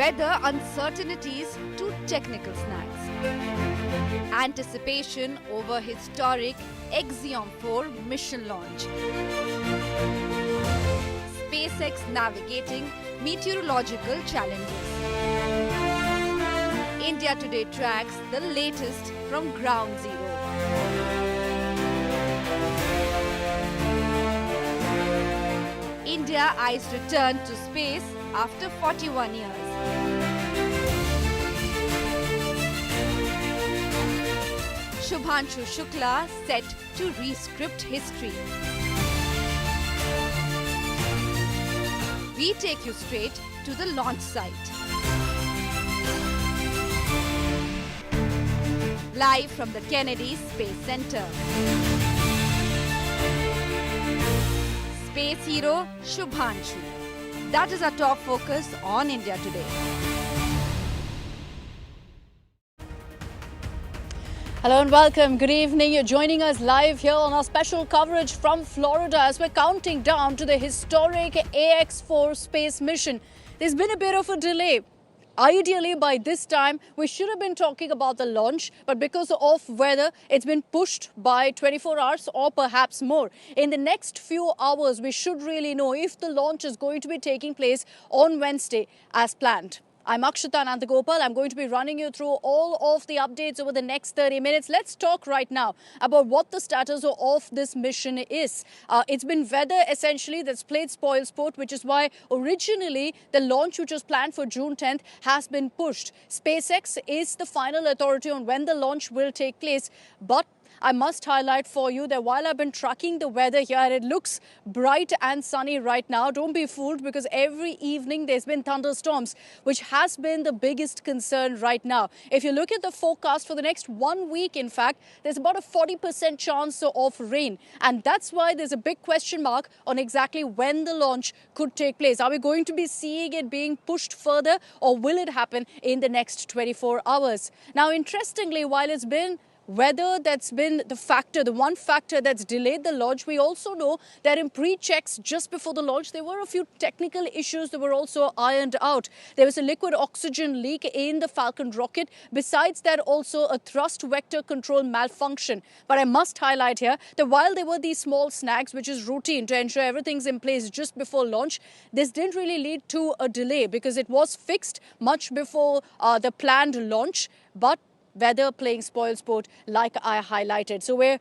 weather uncertainties to technical snags. Anticipation over historic Axiom 4 mission launch. SpaceX navigating meteorological challenges. India Today tracks the latest from Ground Zero. India eyes return to space after 41 years. Shubhanshu Shukla set to rescript history. We take you straight to the launch site. Live from the Kennedy Space Center. Space hero Shubhanshu. That is our top focus on India Today. Hello and welcome. Good evening. You're joining us live here on our special coverage from Florida as we're counting down to the historic AX4 space mission. There's been a bit of a delay. Ideally, by this time, we should have been talking about the launch, but because of weather, it's been pushed by 24 hours or perhaps more. In the next few hours, we should really know if the launch is going to be taking place on Wednesday as planned. I'm Akshita Nandagopal. I'm going to be running you through all of the updates over the next 30 minutes. Let's talk right now about what the status of this mission is. It's been weather essentially that's played spoil sport, which is why originally the launch, which was planned for June 10th, has been pushed. SpaceX is the final authority on when the launch will take place, but I must highlight for you that while I've been tracking the weather here, it looks bright and sunny right now. Don't be fooled, because every evening there's been thunderstorms, which has been the biggest concern right now. If you look at the forecast for the next 1 week, in fact, there's about a 40% chance of rain. And that's why there's a big question mark on exactly when the launch could take place. Are we going to be seeing it being pushed further, or will it happen in the next 24 hours? Now, interestingly, while it's been weather that's been the one factor that's delayed the launch, we also know that in pre-checks just before the launch, there were a few technical issues that were also ironed out. There was a liquid oxygen leak in the Falcon rocket. Besides that, also a thrust vector control malfunction. But I must highlight here that while there were these small snags, which is routine to ensure everything's in place just before launch, this didn't really lead to a delay because it was fixed much before the planned launch. But weather playing spoil sport, like I highlighted. So we're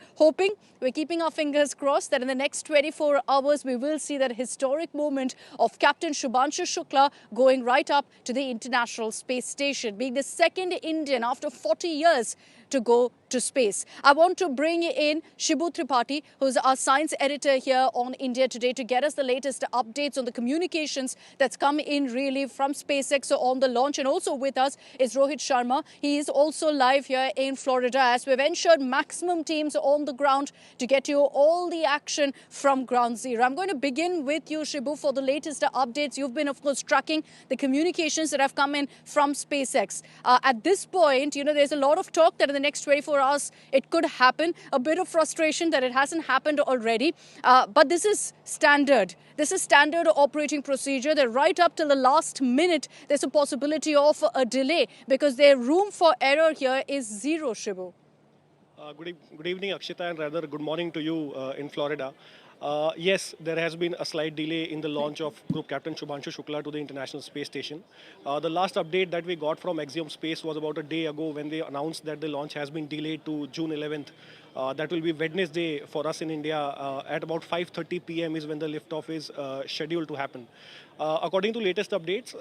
keeping our fingers crossed that in the next 24 hours, we will see that historic moment of Captain Shubhanshu Shukla going right up to the International Space Station, being the second Indian after 40 years to go to space. I want to bring in Shibu Tripathi, who's our science editor here on India Today, to get us the latest updates on the communications that's come in really from SpaceX on the launch. And also with us is Rohit Sharma. He is also live here in Florida as we've ensured maximum teams on the ground to get you all the action from Ground Zero. I'm going to begin with you, Shibu, for the latest updates. You've been, of course, tracking the communications that have come in from SpaceX. At this point, there's a lot of talk that in the next 24 hours it could happen. A bit of frustration that it hasn't happened already. But this is standard. This is standard operating procedure. That right up till the last minute, there's a possibility of a delay because their room for error here is zero, Shibu. Good evening, Akshita, and rather good morning to you in Florida. Yes, there has been a slight delay in the launch of Group Captain Shubhanshu Shukla to the International Space Station. The last update that we got from Axiom Space was about a day ago when they announced that the launch has been delayed to June 11th. That will be Wednesday for us in India. At about 5:30 p.m. is when the liftoff is scheduled to happen. According to latest updates,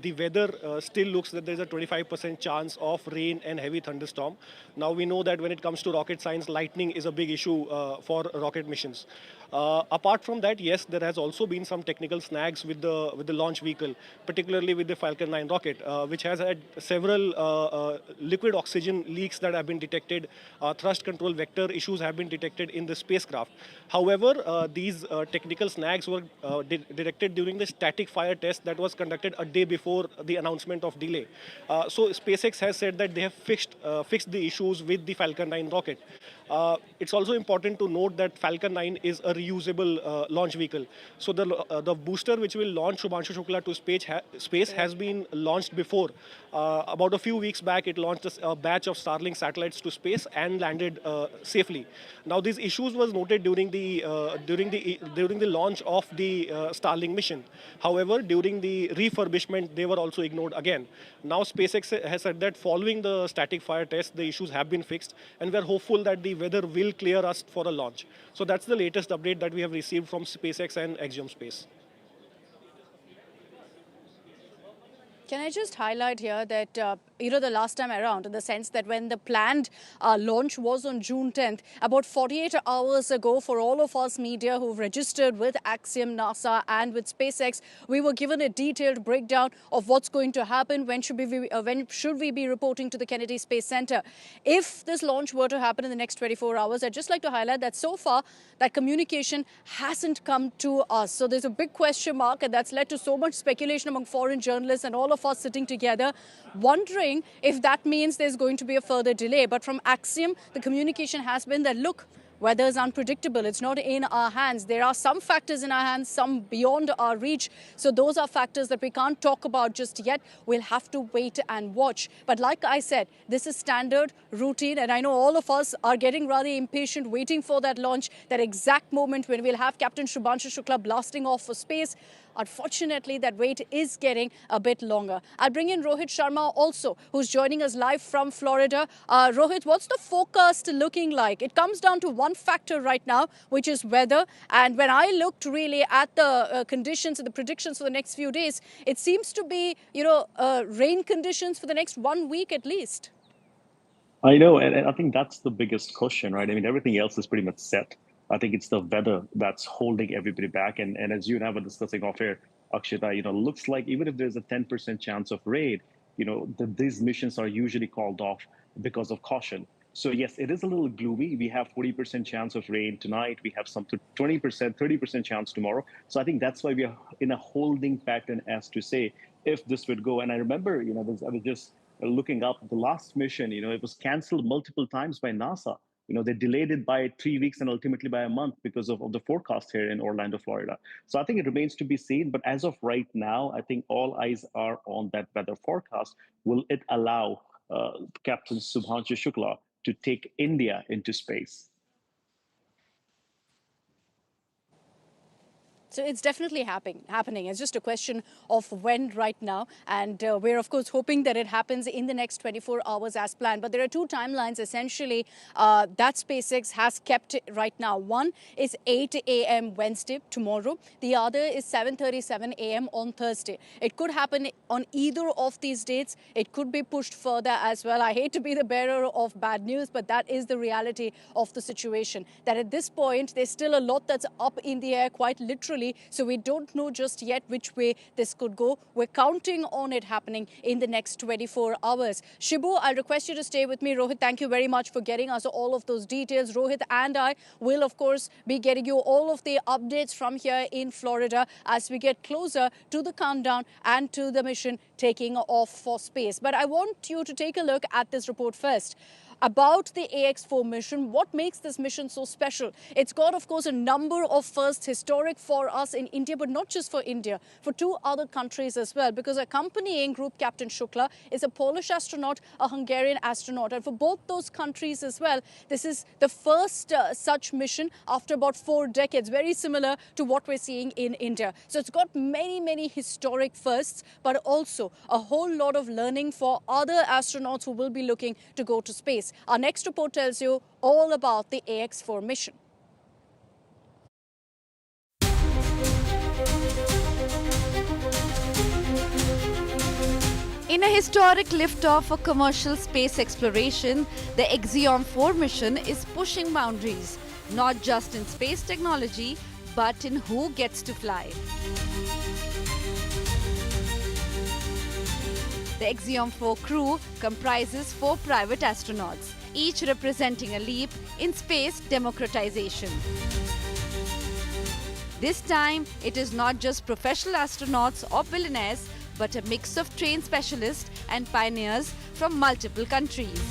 the weather still looks that there's a 25% chance of rain and heavy thunderstorm. Now we know that when it comes to rocket science, lightning is a big issue for rocket missions. Apart from that, yes, there has also been some technical snags with the launch vehicle, particularly with the Falcon 9 rocket, which has had several liquid oxygen leaks that have been detected. Thrust control vector issues have been detected in the spacecraft. However, these technical snags were detected during the static fire test that was conducted a day before the announcement of delay. So SpaceX has said that they have fixed the issues with the Falcon 9 rocket. It's also important to note that Falcon 9 is a reusable launch vehicle. So the booster which will launch Shubhanshu Shukla to space has been launched before. About a few weeks back, it launched a batch of Starlink satellites to space and landed safely. Now, these issues was noted during the launch of the Starlink mission. However, during the refurbishment, they were also ignored again. Now, SpaceX has said that following the static fire test, the issues have been fixed, and we are hopeful that the weather will clear us for a launch. So that's the latest update that we have received from SpaceX and Axiom Space. Can I just highlight here that, the last time around, in the sense that when the planned launch was on June 10th, about 48 hours ago, for all of us media who've registered with Axiom, NASA and with SpaceX, we were given a detailed breakdown of what's going to happen, when should we be reporting to the Kennedy Space Center. If this launch were to happen in the next 24 hours, I'd just like to highlight that so far that communication hasn't come to us. So there's a big question mark, and that's led to so much speculation among foreign journalists and all of us sitting together, wondering if that means there's going to be a further delay. But from Axiom, the communication has been that, look, weather is unpredictable. It's not in our hands. There are some factors in our hands, some beyond our reach. So those are factors that we can't talk about just yet. We'll have to wait and watch. But like I said, this is standard, routine, and I know all of us are getting rather impatient, waiting for that launch, that exact moment when we'll have Captain Shubhanshu Shukla blasting off for space. Unfortunately, that wait is getting a bit longer. I'll bring in Rohit Sharma also, who's joining us live from Florida. Rohit, what's the forecast looking like? It comes down to one factor right now, which is weather. And when I looked really at the conditions and the predictions for the next few days, it seems to be, rain conditions for the next 1 week at least. I know, and I think that's the biggest question, right? I mean, everything else is pretty much set. I think it's the weather that's holding everybody back. And as you and I were discussing off air, Akshita, looks like even if there's a 10% chance of rain, these missions are usually called off because of caution. So yes, it is a little gloomy. We have 40% chance of rain tonight. We have some 20%, 30% chance tomorrow. So I think that's why we are in a holding pattern as to say if this would go. And I remember, I was just looking up the last mission, it was canceled multiple times by NASA. They delayed it by 3 weeks and ultimately by a month because of the forecast here in Orlando, Florida. So I think it remains to be seen. But as of right now, I think all eyes are on that weather forecast. Will it allow Captain Shubhanshu Shukla to take India into space? So it's definitely happening. It's just a question of when right now. And we're, of course, hoping that it happens in the next 24 hours as planned. But there are two timelines, essentially, that SpaceX has kept right now. One is 8 a.m. Wednesday, tomorrow. The other is 7:37 a.m. on Thursday. It could happen on either of these dates. It could be pushed further as well. I hate to be the bearer of bad news, but that is the reality of the situation. That at this point, there's still a lot that's up in the air, quite literally. So we don't know just yet which way this could go. We're counting on it happening in the next 24 hours. Shibu, I'll request you to stay with me. Rohit, thank you very much for getting us all of those details. Rohit and I will, of course, be getting you all of the updates from here in Florida as we get closer to the countdown and to the mission taking off for space. But I want you to take a look at this report first. About the AX4 mission, what makes this mission so special? It's got, of course, a number of firsts, historic for us in India, but not just for India, for two other countries as well, because accompanying Group Captain Shukla is a Polish astronaut, a Hungarian astronaut. And for both those countries as well, this is the first such mission after about 4 decades, very similar to what we're seeing in India. So it's got many, many historic firsts, but also a whole lot of learning for other astronauts who will be looking to go to space. Our next report tells you all about the AX4 mission. In a historic liftoff for commercial space exploration, the Axiom 4 mission is pushing boundaries, not just in space technology, but in who gets to fly. The Axiom 4 crew comprises 4 private astronauts, each representing a leap in space democratization. This time, it is not just professional astronauts or billionaires, but a mix of trained specialists and pioneers from multiple countries.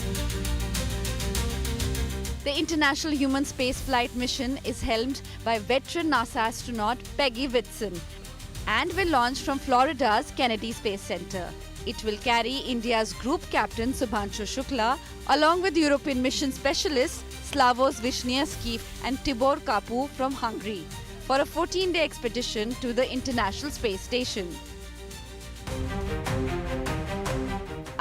The International Human Spaceflight mission is helmed by veteran NASA astronaut Peggy Whitson and will launch from Florida's Kennedy Space Center. It will carry India's Group Captain Subhanshu Shukla along with European mission specialists Slavos Wisniewski and Tibor Kapu from Hungary for a 14-day expedition to the International Space Station.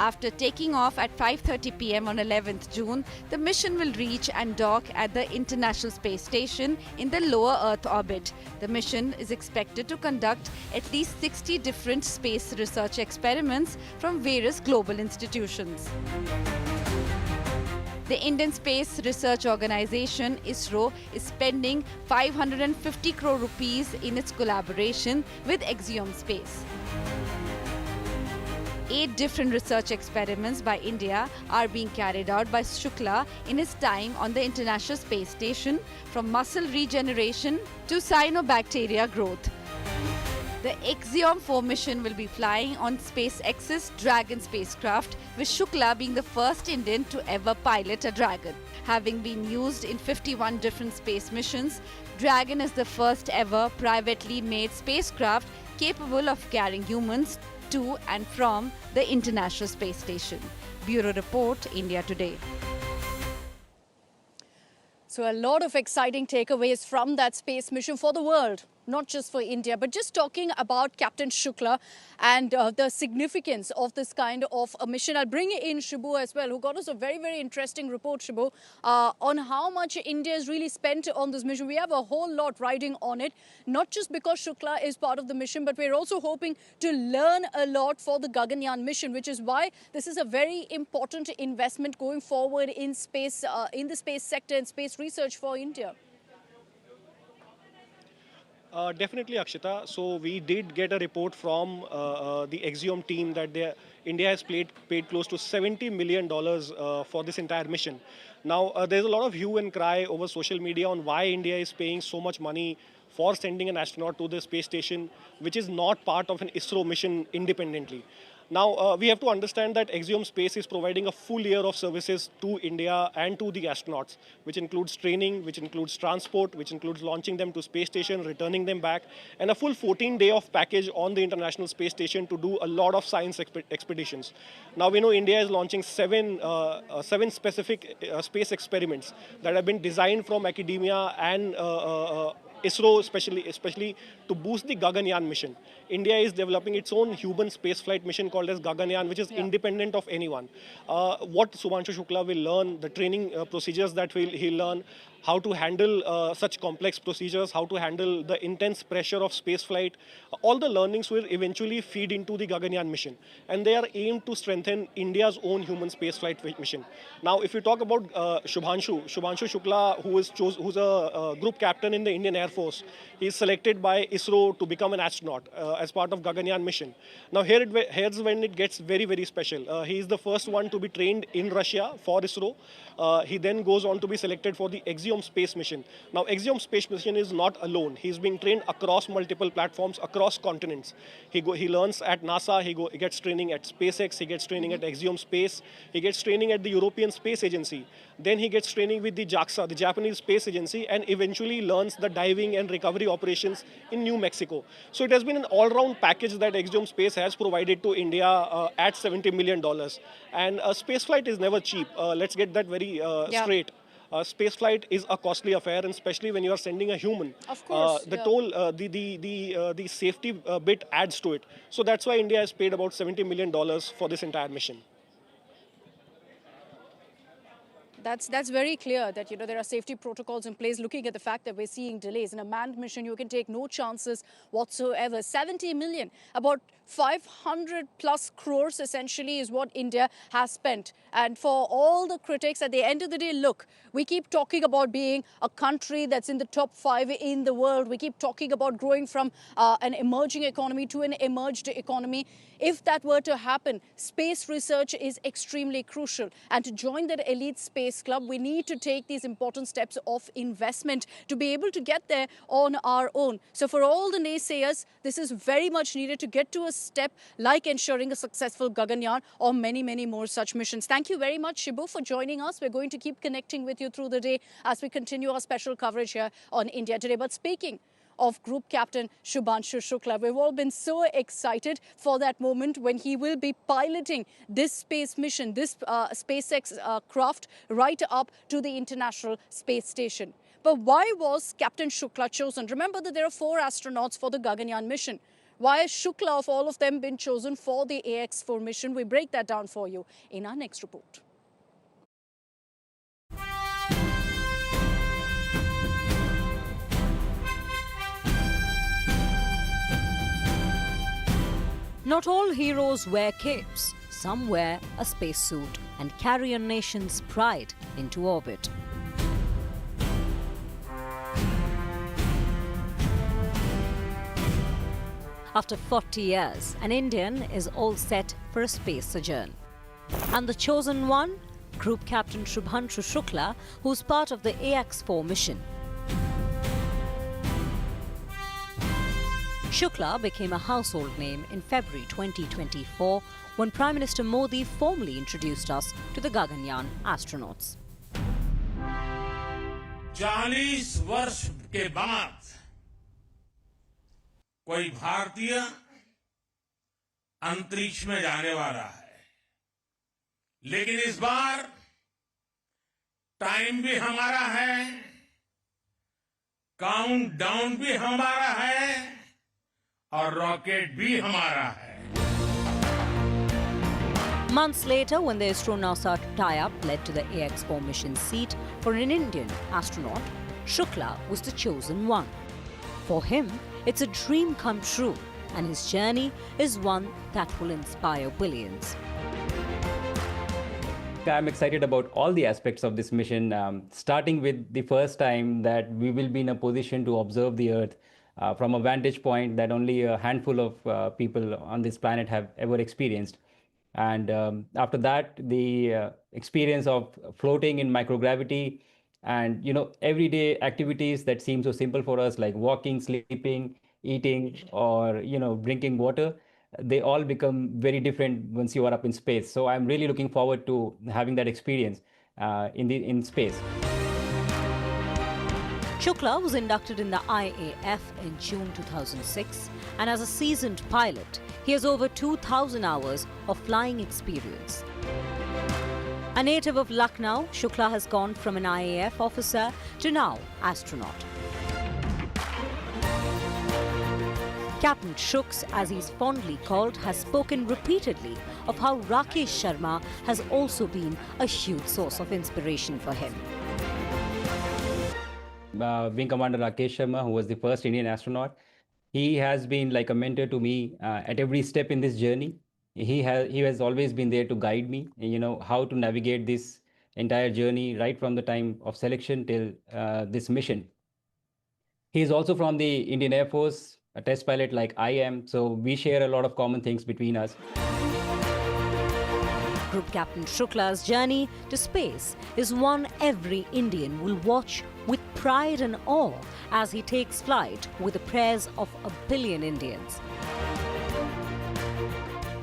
After taking off at 5:30 p.m. on 11th June, the mission will reach and dock at the International Space Station in the lower Earth orbit. The mission is expected to conduct at least 60 different space research experiments from various global institutions. The Indian Space Research Organisation, ISRO, is spending 550 crore rupees in its collaboration with Axiom Space. 8 different research experiments by India are being carried out by Shukla in his time on the International Space Station, from muscle regeneration to cyanobacteria growth. The Axiom 4 mission will be flying on SpaceX's Dragon spacecraft, with Shukla being the first Indian to ever pilot a Dragon. Having been used in 51 different space missions, Dragon is the first ever privately made spacecraft capable of carrying humans to and from the International Space Station. Bureau Report, India Today. So a lot of exciting takeaways from that space mission for the world, not just for India. But just talking about Captain Shukla and the significance of this kind of a mission, I'll bring in Shibu as well, who got us a very, very interesting report, Shibu, on how much India has really spent on this mission. We have a whole lot riding on it, not just because Shukla is part of the mission, but we're also hoping to learn a lot for the Gaganyaan mission, which is why this is a very important investment going forward in space, in the space sector and space research for India. Definitely, Akshita. So we did get a report from the Axiom team that India has paid close to $70 million for this entire mission. Now, there's a lot of hue and cry over social media on why India is paying so much money for sending an astronaut to the space station, which is not part of an ISRO mission independently. Now, we have to understand that Axiom Space is providing a full year of services to India and to the astronauts, which includes training, which includes transport, which includes launching them to space station, returning them back, and a full 14-day of package on the International Space Station to do a lot of science expeditions. Now, we know India is launching seven specific space experiments that have been designed from academia and ISRO, especially to boost the Gaganyaan mission. India is developing its own human spaceflight mission called as Gaganyaan, which is independent of anyone. What Subhanshu Shukla will learn, the training procedures that he'll learn, how to handle such complex procedures, how to handle the intense pressure of spaceflight, all the learnings will eventually feed into the Gaganyaan mission. And they are aimed to strengthen India's own human spaceflight mission. Now, if you talk about Subhanshu Shukla, who's a group captain in the Indian Air Force, he is selected by ISRO to become an astronaut as part of Gaganyaan mission. Now, here's when it gets very, very special. He is the first one to be trained in Russia for ISRO. He then goes on to be selected for the Axiom Space mission. Now, Axiom Space mission is not alone. He's being trained across multiple platforms, across continents. He learns at NASA, he gets training at SpaceX, he gets training at Axiom Space, he gets training at the European Space Agency. Then he gets training with the JAXA, the Japanese Space Agency, and eventually learns the diving and recovery operations in New Mexico. So it has been an all-round package that Axiom Space has provided to India at $70 million. And spaceflight is never cheap. Let's get that very straight. Spaceflight is a costly affair, and especially when you are sending a human. Of course. The safety bit adds to it. So that's why India has paid about $70 million for this entire mission. That's very clear that, there are safety protocols in place. Looking at the fact that we're seeing delays in a manned mission, you can take no chances whatsoever. 70 million, about 500 plus crores essentially is what India has spent. And for all the critics, at the end of the day, look, we keep talking about being a country that's in the top 5 in the world. We keep talking about growing from an emerging economy to an emerged economy. If that were to happen, space research is extremely crucial. And to join that elite space Space Club. We need to take these important steps of investment to be able to get there on our own. So for all the naysayers, this is very much needed to get to a step like ensuring a successful Gaganyaan or many, many more such missions. Thank you very much, Shibu, for joining us. We're going to keep connecting with you through the day as we continue our special coverage here on India Today. But speaking of Group Captain Shubhanshu Shukla, we've all been so excited for that moment when he will be piloting this space mission, this SpaceX craft right up to the International Space Station. But why was Captain Shukla chosen? Remember that there are 4 astronauts for the Gaganyaan mission. Why has Shukla, of all of them, been chosen for the AX-4 mission? We break that down for you in our next report. Not all heroes wear capes. Some wear a spacesuit and carry a nation's pride into orbit. After 40 years, an Indian is all set for a space sojourn. And the chosen one? Group Captain Shubhanshu Shukla, who's part of the AX-4 mission. Shukla became a household name in February 2024 when Prime Minister Modi formally introduced us to the Gaganyaan astronauts. 40 वर्ष के बाद कोई भारतीय अंतरिक्ष में जाने वाला है, लेकिन इस बार टाइम भी हमारा है, काउंटडाउन भी हमारा है और रॉकेट भी हमारा है. Months later, when the ISRO-NASA tie-up led to the AX-4 mission seat for an Indian astronaut, Shukla was the chosen one. For him, it's a dream come true, and his journey is one that will inspire billions. I'm excited about all the aspects of this mission, starting with the first time that we will be in a position to observe the Earth from a vantage point that only a handful of people on this planet have ever experienced. And after that, the experience of floating in microgravity and, everyday activities that seem so simple for us, like walking, sleeping, eating, or, drinking water, they all become very different once you are up in space. So I'm really looking forward to having that experience in space. Shukla was inducted in the IAF in June 2006, and as a seasoned pilot, he has over 2,000 hours of flying experience. A native of Lucknow, Shukla has gone from an IAF officer to now astronaut. Captain Shuks, as he's fondly called, has spoken repeatedly of how Rakesh Sharma has also been a huge source of inspiration for him. Wing Commander Rakesh Sharma, who was the first Indian astronaut, he has been like a mentor to me at every step in this journey. He has always been there to guide me, how to navigate this entire journey right from the time of selection till this mission. He is also from the Indian Air Force, a test pilot like I am, so we share a lot of common things between us. Group Captain Shukla's journey to space is one every Indian will watch with pride and awe as he takes flight with the prayers of a billion Indians.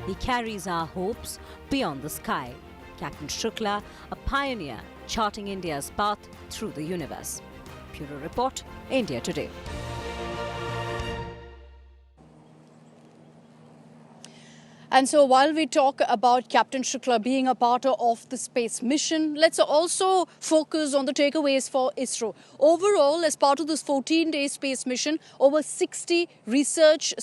He carries our hopes beyond the sky. Captain Shukla, a pioneer charting India's path through the universe. Bureau Report, India Today. And so while we talk about Captain Shukla being a part of the space mission, let's also focus on the takeaways for ISRO. Overall, as part of this 14-day space mission, over 60 research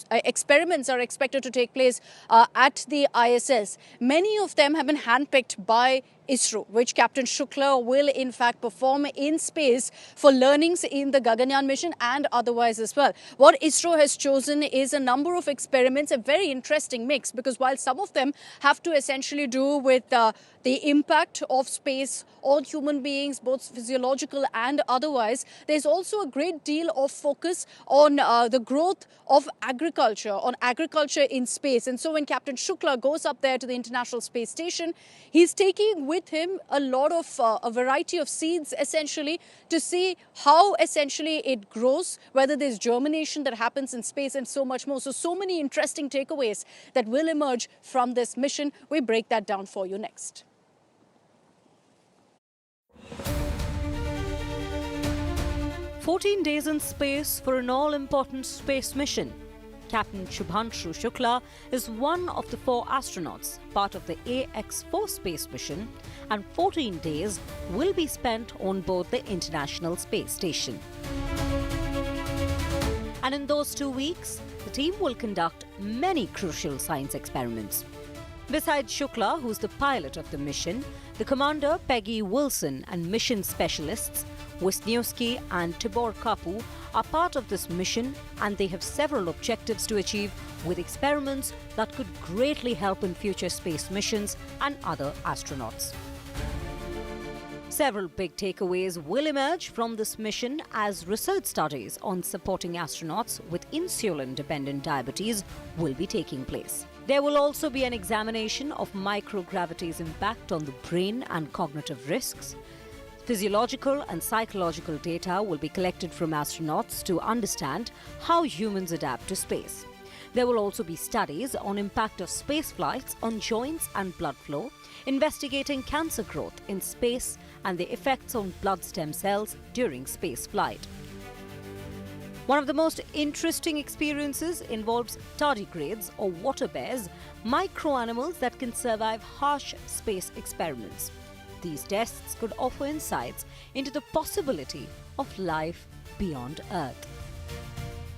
experiments are expected to take place at the ISS. Many of them have been handpicked by ISRO, which Captain Shukla will in fact perform in space for learnings in the Gaganyaan mission and otherwise as well. What ISRO has chosen is a number of experiments, a very interesting mix, because while some of them have to essentially do with the impact of space on human beings, both physiological and otherwise. There's also a great deal of focus on the growth of agriculture, in space. And so when Captain Shukla goes up there to the International Space Station, he's taking with him a lot of a variety of seeds, essentially, to see how essentially it grows, whether there's germination that happens in space, and so much more. So many interesting takeaways that will emerge from this mission. We break that down for you next. "14 days in space for an all-important space mission." Captain Shubhanshu Shukla is one of the 4 astronauts part of the AX-4 space mission, and 14 days will be spent on board the International Space Station. And in those 2 weeks, the team will conduct many crucial science experiments. Besides Shukla, who's the pilot of the mission, the commander Peggy Wilson and mission specialists Wisniewski and Tibor Kapu are part of this mission, and they have several objectives to achieve with experiments that could greatly help in future space missions and other astronauts. Several big takeaways will emerge from this mission as research studies on supporting astronauts with insulin-dependent diabetes will be taking place. There will also be an examination of microgravity's impact on the brain and cognitive risks. Physiological and psychological data will be collected from astronauts to understand how humans adapt to space. There will also be studies on impact of space flights on joints and blood flow, investigating cancer growth in space and the effects on blood stem cells during space flight. One of the most interesting experiences involves tardigrades or water bears, microanimals that can survive harsh space experiments. These tests could offer insights into the possibility of life beyond Earth.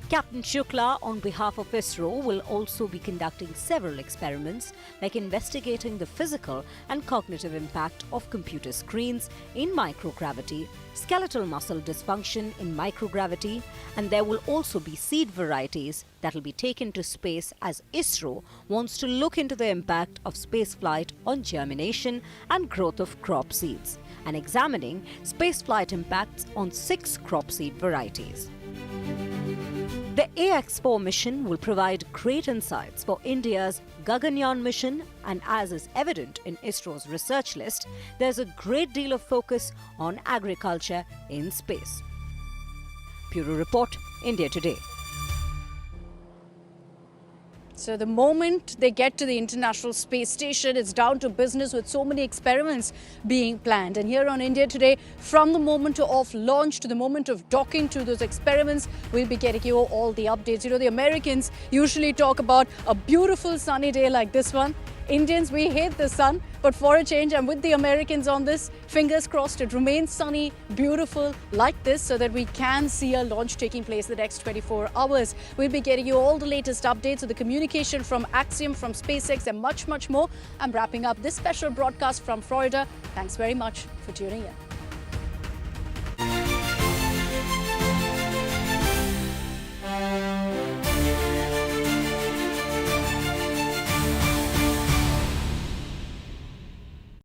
Captain Shukla, on behalf of ISRO, will also be conducting several experiments, like investigating the physical and cognitive impact of computer screens in microgravity, skeletal muscle dysfunction in microgravity, and there will also be seed varieties that will be taken to space as ISRO wants to look into the impact of spaceflight on germination and growth of crop seeds, and examining spaceflight impacts on 6 crop seed varieties. The AX-4 mission will provide great insights for India's Gaganyaan mission, and as is evident in ISRO's research list, there's a great deal of focus on agriculture in space. Bureau Report, India Today. So the moment they get to the International Space Station, it's down to business with so many experiments being planned. And here on India Today, from the moment of launch to the moment of docking to those experiments, we'll be getting you all the updates. You know, the Americans usually talk about a beautiful sunny day like this one. Indians, we hate the sun, but for a change, I'm with the Americans on this. Fingers crossed it remains sunny, beautiful like this, so that we can see a launch taking place the next 24 hours. We'll be getting you all the latest updates of the communication from Axiom, from SpaceX, and much, much more. I'm wrapping up this special broadcast from Florida. Thanks very much for tuning in.